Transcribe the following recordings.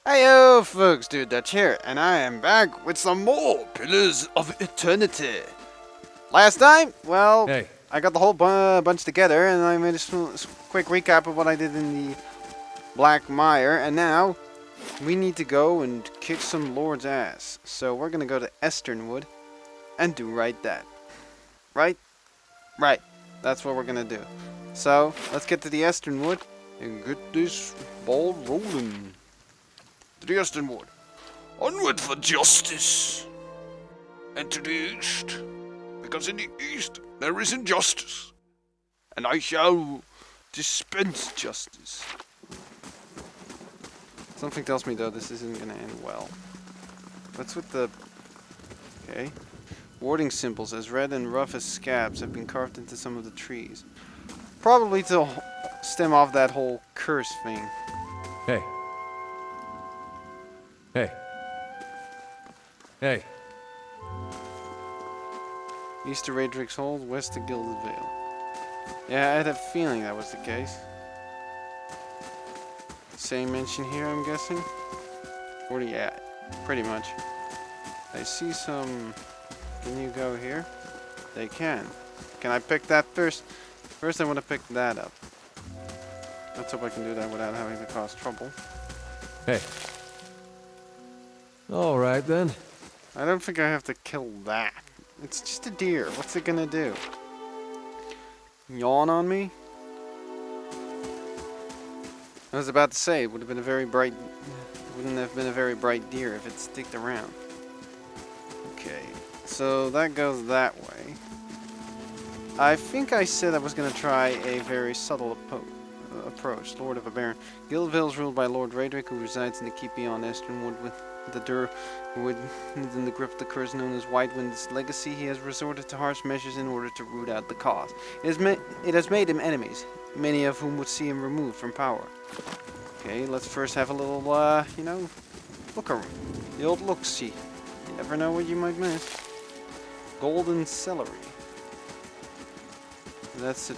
Heyo folks, Dude Dutch here, and I am back with some more Pillars of Eternity. Last time, well, Hey. I got the whole bunch together, and I made a quick recap of what I did in the Black Mire, and now we need to go and kick some lord's ass. So we're gonna go to Esternwood and do right that. Right? Right. That's what we're gonna do. So, let's get to the Esternwood and get this ball rolling. To the Esternwood. Onward for justice. And to the east. Because in the east there is injustice. And I shall dispense justice. Something tells me though this isn't gonna end well. What's with the... Okay. Warding symbols as red and rough as scabs have been carved into some of the trees. Probably to stem off that whole curse thing. Hey. Hey. Hey. East to Radrick's Hold, west to Gilded Vale. Yeah, I had a feeling that was the case. Same mention here, I'm guessing? Or yeah, pretty much. I see some... Can you go here? They can. Can I pick that first? First I want to pick that up. Let's hope I can do that without having to cause trouble. Hey. All right then. I don't think I have to kill that. It's just a deer. What's it gonna do? Yawn on me? I was about to say, it would have been a very bright... Wouldn't have been a very bright deer if it sticked around. Okay, so that goes that way. I think I said I was gonna try a very subtle approach. Lord of a Baron. Guildville is ruled by Lord Radrick, who resides in the keep beyond Esternwood with the Durwood in the grip of the curse known as Whitewind's legacy. He has resorted to harsh measures in order to root out the cause. It has made him enemies, many of whom would see him removed from power. Okay, let's first have a little, you know, look around. The old look-see. You never know what you might miss. Golden celery. That's a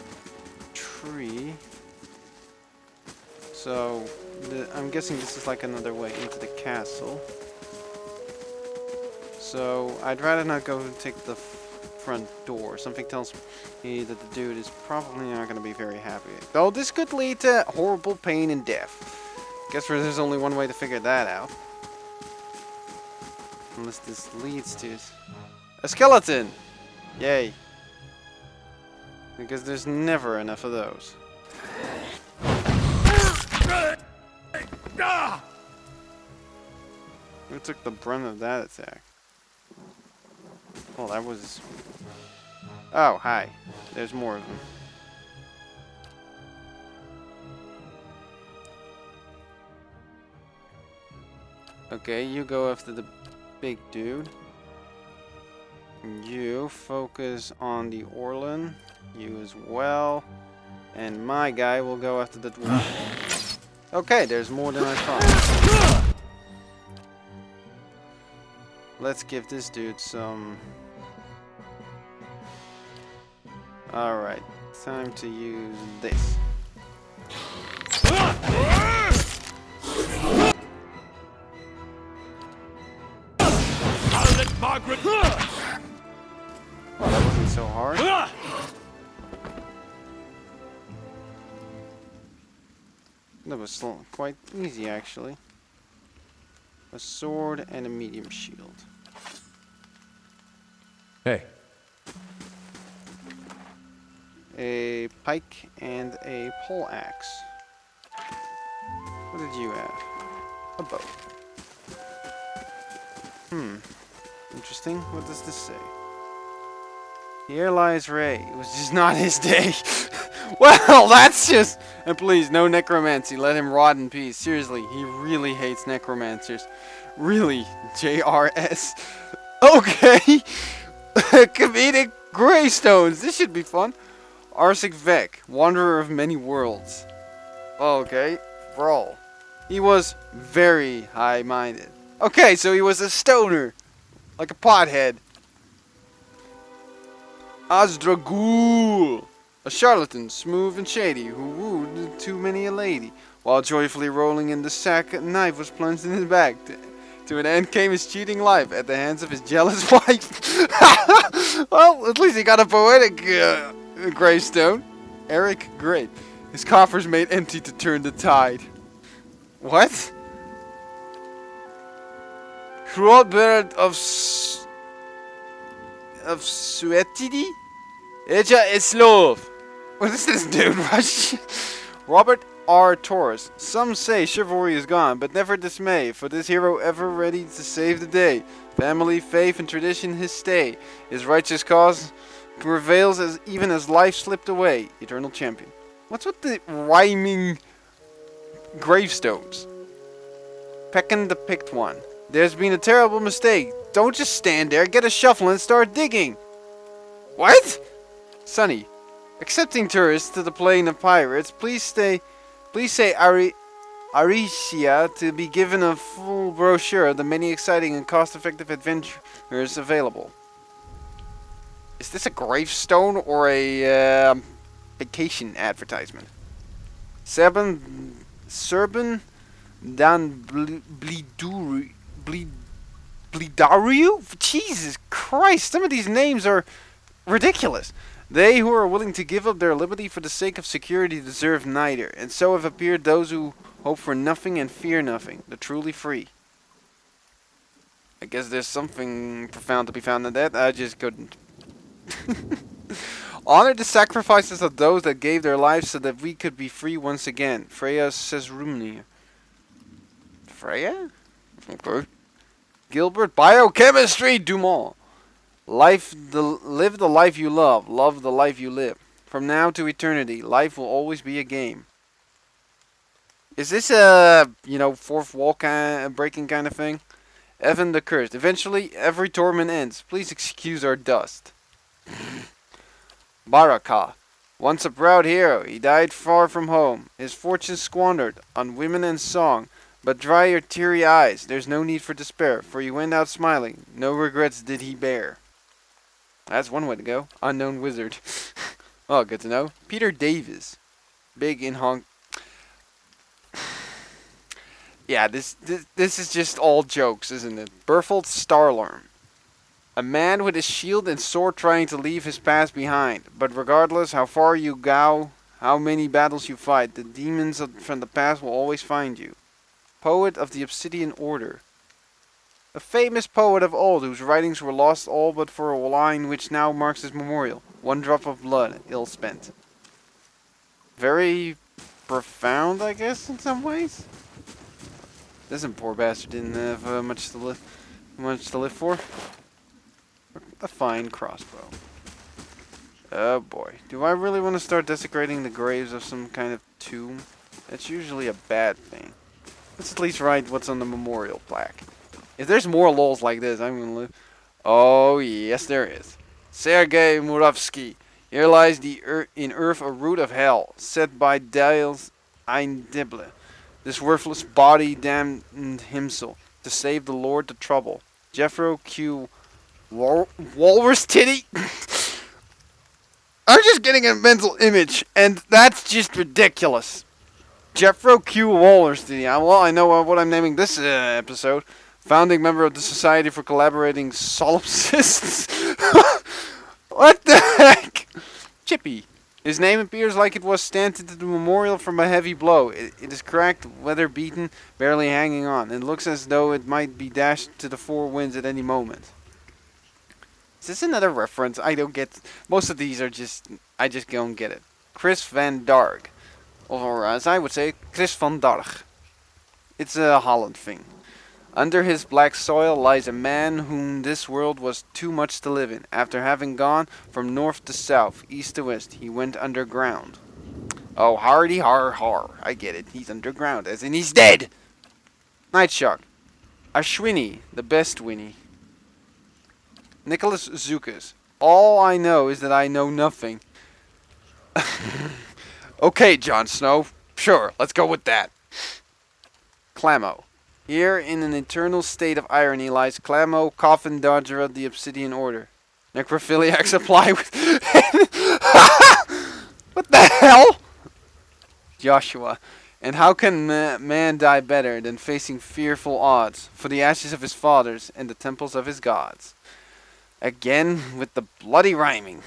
tree. So, I'm guessing this is like another way into the castle. So, I'd rather not go and take the front door. Something tells me that the dude is probably not going to be very happy. Though this could lead to horrible pain and death. Guess there's only one way to figure that out. Unless this leads to a skeleton! Yay. Because there's never enough of those. Who took the brunt of that attack? Oh, that was... Oh, hi. There's more of them. Okay, you go after the big dude. You focus on the Orlan. You as well. And my guy will go after the dwarf. Okay, there's more than I thought. Let's give this dude some... Alright, time to use this. Margaret. Oh, that wasn't so hard. That was quite easy, actually. A sword and a medium shield. Hey. A pike and a pole axe. What did you have? A bow. Interesting. What does this say? Here lies Ray. It was just not his day. Well, that's just... And please, no necromancy. Let him rot in peace. Seriously, he really hates necromancers. Really, JRS. Okay. Comedic Greystones. This should be fun. Arsic Vec, Wanderer of Many Worlds. Okay, Brawl. He was very high-minded. Okay, so he was a stoner. Like a pothead. Azdragul. A charlatan, smooth and shady, who wooed too many a lady. While joyfully rolling in the sack, a knife was plunged in his back. To an end came his cheating life at the hands of his jealous wife. Well, at least he got a poetic gravestone. Eric Great. His coffers made empty to turn the tide. What? Robert of Suetidi? Eja Islov. What is this dude? Robert R. Torres. Some say chivalry is gone, but never dismay, for this hero ever ready to save the day. Family, faith, and tradition his stay. His righteous cause prevails even as life slipped away. Eternal champion. What's with the rhyming gravestones? Peckin the picked one. There's been a terrible mistake. Don't just stand there. Get a shovel and start digging. What? Sonny. Accepting tourists to the plane of pirates, please say Aricia to be given a full brochure of the many exciting and cost-effective adventures available. Is this a gravestone or a vacation advertisement? Serban Dan Blidaru? Jesus Christ, some of these names are ridiculous. They who are willing to give up their liberty for the sake of security deserve neither, and so have appeared those who hope for nothing and fear nothing, the truly free. I guess there's something profound to be found in that. I just couldn't. Honor the sacrifices of those that gave their lives so that we could be free once again. Freya says Rumnir. Freya? Okay. Gilbert, biochemistry, Dumont. Live the life you love the life you live. From now to eternity, life will always be a game. Is this a, fourth wall breaking kind of thing? Evan the Cursed. Eventually, every torment ends. Please excuse our dust. Baraka. Once a proud hero, he died far from home. His fortune squandered on women and song. But dry your teary eyes. There's no need for despair, for he went out smiling. No regrets did he bear. That's one way to go. Unknown wizard. Oh, good to know. Peter Davis. Big in Hong... Yeah, this is just all jokes, isn't it? Berthold Starlarm. A man with his shield and sword trying to leave his past behind. But regardless how far you go, how many battles you fight, the demons from the past will always find you. Poet of the Obsidian Order. A famous poet of old whose writings were lost all but for a line which now marks his memorial. One drop of blood, ill spent. Very profound, I guess, in some ways. This poor bastard didn't have much to live for. A fine crossbow. Oh boy. Do I really want to start desecrating the graves of some kind of tomb? That's usually a bad thing. Let's at least write what's on the memorial plaque. If there's more lols like this, I'm gonna live. Oh, yes, there is. Sergei Muravsky. Here lies in earth a root of hell, set by Diels ein Dibble. This worthless body damned himself to save the Lord the trouble. Jeffro Q. Walrus Titty? I'm just getting a mental image, and that's just ridiculous. Jeffro Q. Walrus Titty. Well, I know what I'm naming this episode. Founding member of the Society for Collaborating Solipsists. What the heck? Chippy. His name appears like it was stamped into the memorial from a heavy blow. It is cracked, weather-beaten, barely hanging on. It looks as though it might be dashed to the four winds at any moment. Is this another reference? I don't get... Most of these are just... I just don't get it. Chris Van Darg. Or as I would say, Chris Van Darg. It's a Holland thing. Under his black soil lies a man whom this world was too much to live in. After having gone from north to south, east to west, he went underground. Oh, hardy har har. I get it. He's underground, as in he's dead. Nightshock. Ashwini, the best Winnie. Nicholas Zukas. All I know is that I know nothing. Okay, Jon Snow. Sure, let's go with that. Clamo. Here, in an eternal state of irony, lies Clamo, Coffin Dodger of the Obsidian Order. Necrophiliacs apply with... What the hell? Joshua. And how can man die better than facing fearful odds for the ashes of his fathers and the temples of his gods? Again with the bloody rhyming.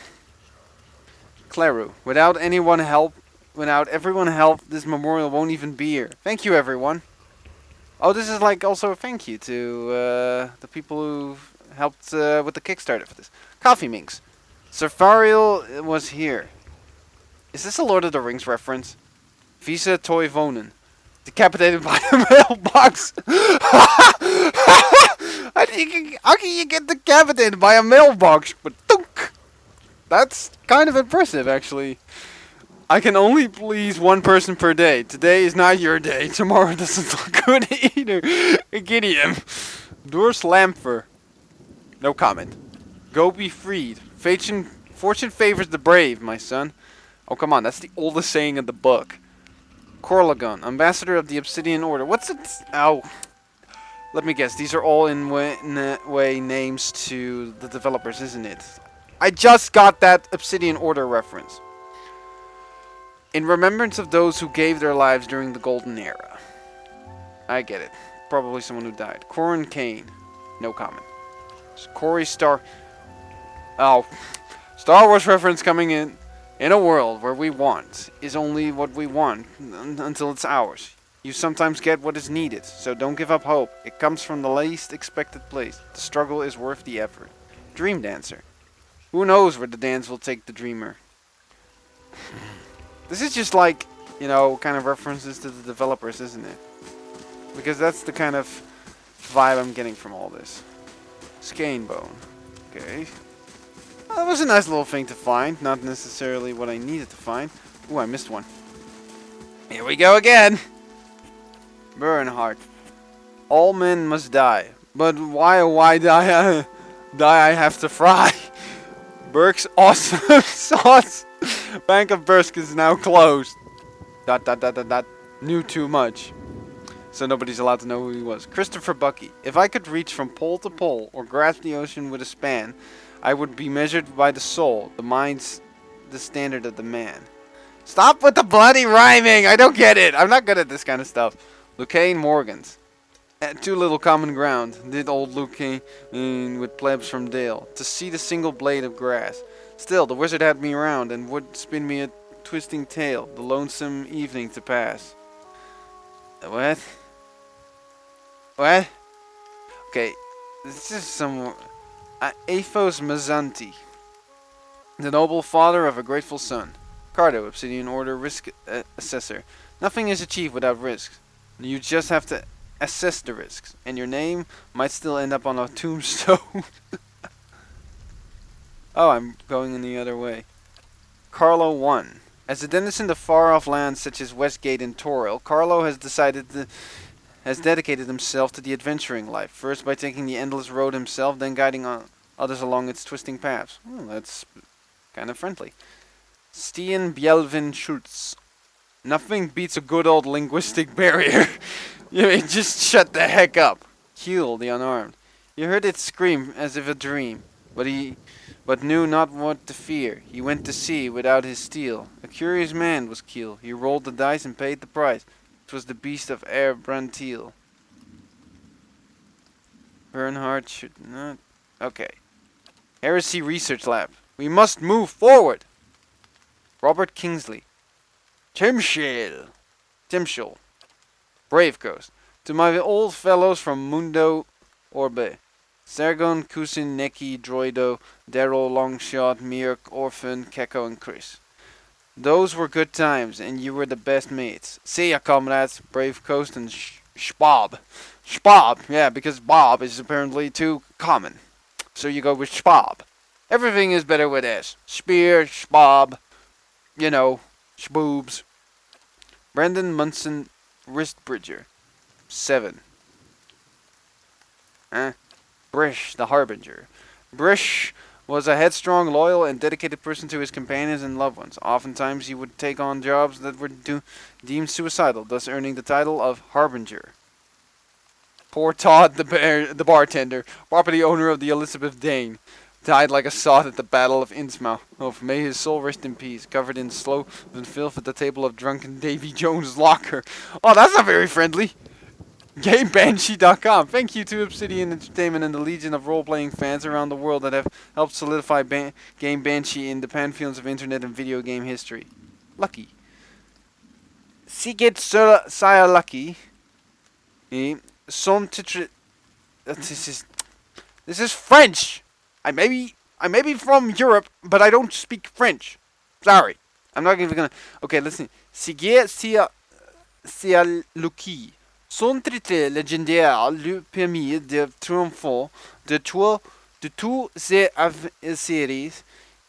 Claru, without everyone help, this memorial won't even be here. Thank you, everyone. Oh, this is like also a thank you to the people who helped with the Kickstarter for this. Coffee Minx. Safariel was here. Is this a Lord of the Rings reference? Visa Toivonen. Decapitated by a mailbox. How can you get decapitated by a mailbox? But that's kind of impressive, actually. I can only please one person per day. Today is not your day. Tomorrow doesn't look good either. Gideon. Durs Lamfer. No comment. Go be freed. Fortune favors the brave, my son. Oh, come on. That's the oldest saying of the book. Corlagon, ambassador of the Obsidian Order. What's it? Ow. Let me guess. These are all in way names to the developers, isn't it? I just got that Obsidian Order reference. In remembrance of those who gave their lives during the Golden Era. I get it. Probably someone who died. Corin Kane. No comment. Corey Star... Oh. Star Wars reference coming in. In a world where we want is only what we want until it's ours. You sometimes get what is needed, so don't give up hope. It comes from the least expected place. The struggle is worth the effort. Dream Dancer. Who knows where the dance will take the dreamer? This is just like, you know, kind of references to the developers, isn't it? Because that's the kind of vibe I'm getting from all this. Skein Bone. Okay. Well, that was a nice little thing to find. Not necessarily what I needed to find. Ooh, I missed one. Here we go again! Bernhardt. All men must die. But why die I have to fry? Burke's awesome sauce. Bank of Bursk is now closed. ... Knew too much. So nobody's allowed to know who he was. Christopher Bucky. If I could reach from pole to pole or grasp the ocean with a span, I would be measured by the soul. The mind's the standard of the man. Stop with the bloody rhyming! I don't get it! I'm not good at this kind of stuff. Lucane Morgans. At too little common ground did old Lucane with plebs from Dale to see the single blade of grass. Still, the wizard had me round and would spin me a twisting tale, the lonesome evening to pass. What? What? Okay, this is some... Athos Mazanti, the noble father of a grateful son. Cardo, Obsidian Order Risk Assessor. Nothing is achieved without risks. You just have to assess the risks, and your name might still end up on a tombstone. Oh, I'm going in the other way. Carlo 1. As a denizen of far-off lands such as Westgate and Toril, Carlo has dedicated himself to the adventuring life, first by taking the endless road himself, then guiding others along its twisting paths. Oh, that's kind of friendly. Stian Bjelvin Schultz. Nothing beats a good old linguistic barrier. You mean, just shut the heck up. Keel, the unarmed. He heard it scream as if a dream, but knew not what to fear. He went to sea without his steel. A curious man was Keel. He rolled the dice and paid the price. It was the beast of Air Brantil. Bernhardt should not... Okay. Heresy Research Lab. We must move forward! Robert Kingsley. Timshale. Brave Ghost. To my old fellows from Mundo Orbe. Sargon, Kusin, Neki, Droido, Daryl, Longshot, Mirk, Orphan, Keko, and Chris. Those were good times, and you were the best mates. See ya, comrades. Brave Coast and Schwab. Schwab, yeah, because Bob is apparently too common. So you go with Schwab. Everything is better with S. Spear, Schwab, you know, Schboobs. Brendan Munson, Wristbridger. 7. Brish, the Harbinger. Brish was a headstrong, loyal, and dedicated person to his companions and loved ones. Oftentimes he would take on jobs that were deemed suicidal, thus earning the title of Harbinger. Poor Todd, the bartender, property owner of the Elizabeth Dane. died like a sod at the Battle of Innsmouth. Oh, may his soul rest in peace, covered in sloth and filth at the table of drunken Davy Jones' locker. Oh, that's not very friendly. GameBanshee.com. Thank you to Obsidian Entertainment and the legion of role-playing fans around the world that have helped solidify Game Banshee in the pantheons of internet and video game history. Lucky. Sigit Saya Lucky. Son titre. This is French. I may be from Europe, but I don't speak French. Sorry. I'm not even gonna. Okay, listen. Sigit Saya Lucky. Son titre légendaire lui permit de triompher de toutes ses séries,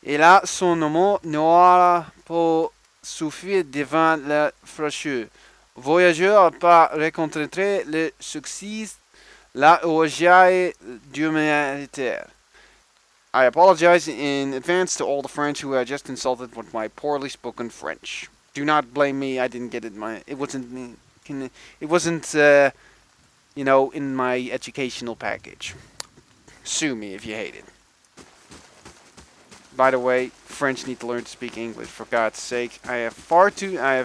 et là son nom n'aura pas suffi devant la fraîcheur. Voyageur par rencontrer le succès, la orgie d'humanitaire. I apologize in advance to all the French who I just insulted with my poorly spoken French. Do not blame me. I didn't get it. It wasn't me. It wasn't, you know, in my educational package. Sue me if you hate it. By the way, French need to learn to speak English, for God's sake. I have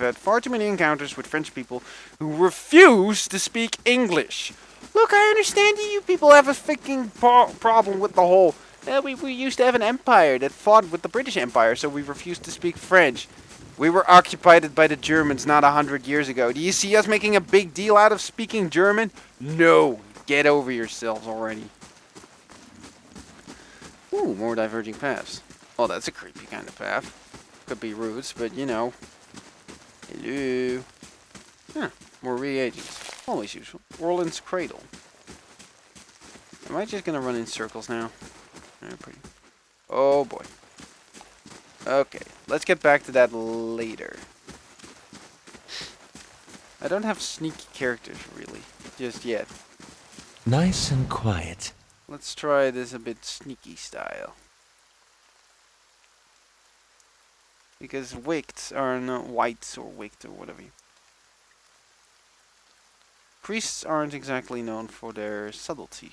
had far too many encounters with French people who refuse to speak English. Look, I understand you people have a freaking problem with the whole... we used to have an empire that fought with the British Empire, so we refused to speak French. We were occupied by the Germans not 100 years ago. Do you see us making a big deal out of speaking German? No. Get over yourselves already. Ooh, more diverging paths. Oh, that's a creepy kind of path. Could be roots, but you know. Hello. Huh, more reagents. Always useful. Orland's Cradle. Am I just gonna run in circles now? Pretty. Oh boy. Okay, let's get back to that later. I don't have sneaky characters, really, just yet. Nice and quiet. Let's try this a bit sneaky style. Because wicts are not whites or wicked or whatever. Priests aren't exactly known for their subtlety.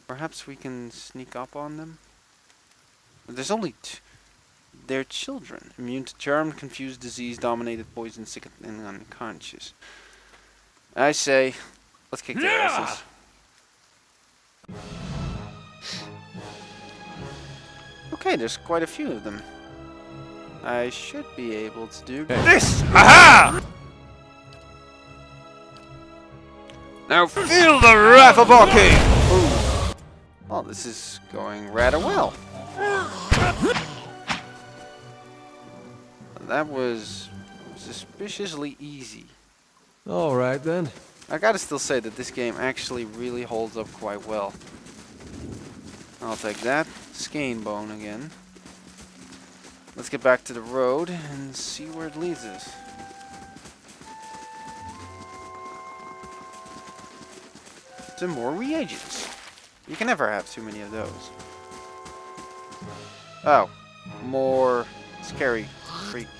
Perhaps we can sneak up on them? There's only they're children, immune to charm, confused, disease, dominated, poison, sick, and unconscious. I say, let's kick their asses. Okay, there's quite a few of them. I should be able to do this! Aha! Now feel the wrath of our king! Ooh. Oh, this is going rather well. That was suspiciously easy. Alright then. I gotta still say that this game actually really holds up quite well. I'll take that. Skein bone again. Let's get back to the road and see where it leads us. Some more reagents. You can never have too many of those. Oh, more scary creepy.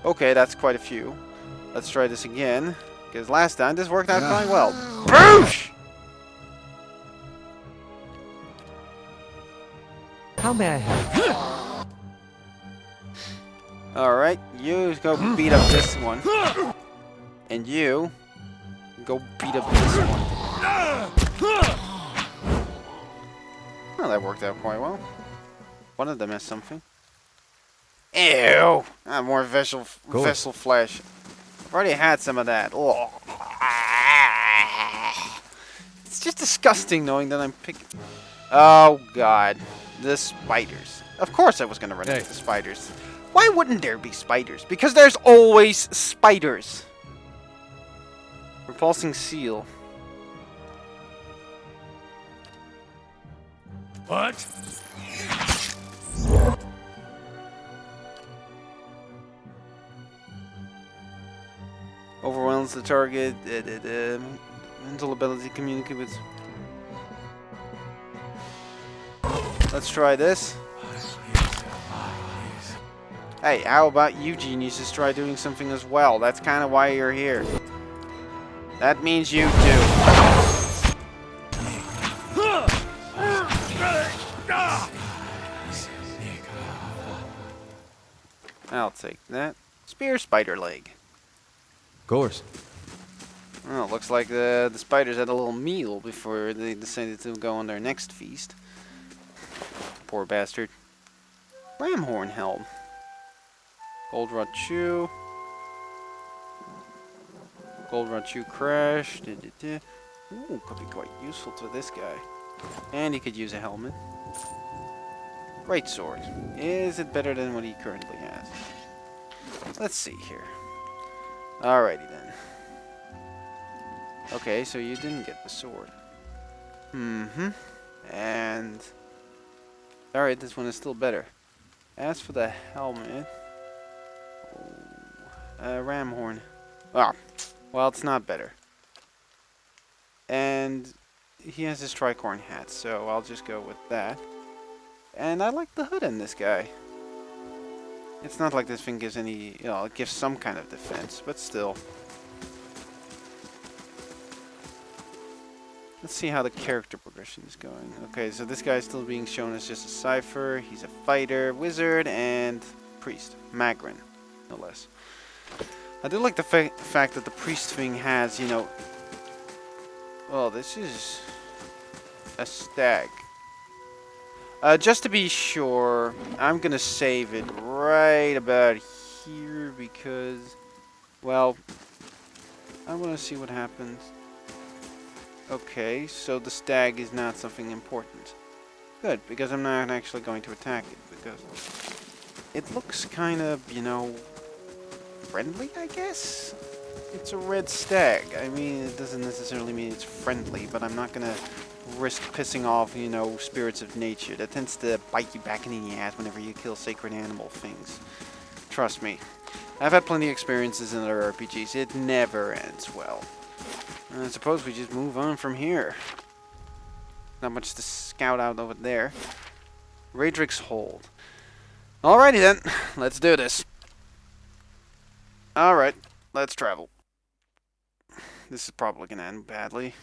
Okay, that's quite a few. Let's try this again, because last time this worked out quite well. Boosh! How may I help? Alright, you go beat up this one. And you go beat up this one. Well, that worked out quite well. One of them has something. Ew! Ah, more vessel flesh. I've already had some of that. Oh. It's just disgusting knowing that I'm picking... Oh, God. The spiders. Of course I was going to run into the spiders. Why wouldn't there be spiders? Because there's always spiders. Repulsing seal. What? Overwhelms the target. Mental ability to communicate with. Let's try this. Hey, how about you geniuses try doing something as well? That's kind of why you're here. That means you too. I'll take that. Spear spider leg. Of course. Well, looks like the spiders had a little meal before they decided to go on their next feast. Poor bastard. Ram horn helm. Goldratt chew. Goldratt chew crash. Ooh, could be quite useful to this guy. And he could use a helmet. Great sword. Is it better than what he currently has? Let's see here. Alrighty then. Okay, so you didn't get the sword. Mm-hmm. And... Alright, this one is still better. As for the helmet... ram horn. Ah, well, it's not better. And he has his tricorn hat, so I'll just go with that. And I like the hood in this guy. It's not like this thing gives any, it gives some kind of defense, but still. Let's see how the character progression is going. Okay, so this guy is still being shown as just a cipher. He's a fighter, wizard, and priest. Magrin, no less. I do like the fact that the priest thing has, well, this is a stag. Just to be sure, I'm gonna save it right about here because, well, I want to see what happens. Okay, so the stag is not something important. Good, because I'm not actually going to attack it, because it looks kind of, friendly, I guess? It's a red stag. I mean, it doesn't necessarily mean it's friendly, but I'm not gonna risk pissing off, spirits of nature. That tends to bite you back in the ass whenever you kill sacred animal things. Trust me. I've had plenty of experiences in other RPGs. It never ends well. I suppose we just move on from here. Not much to scout out over there. Raedric's Hold. Alrighty then, let's do this. Alright, let's travel. This is probably gonna end badly.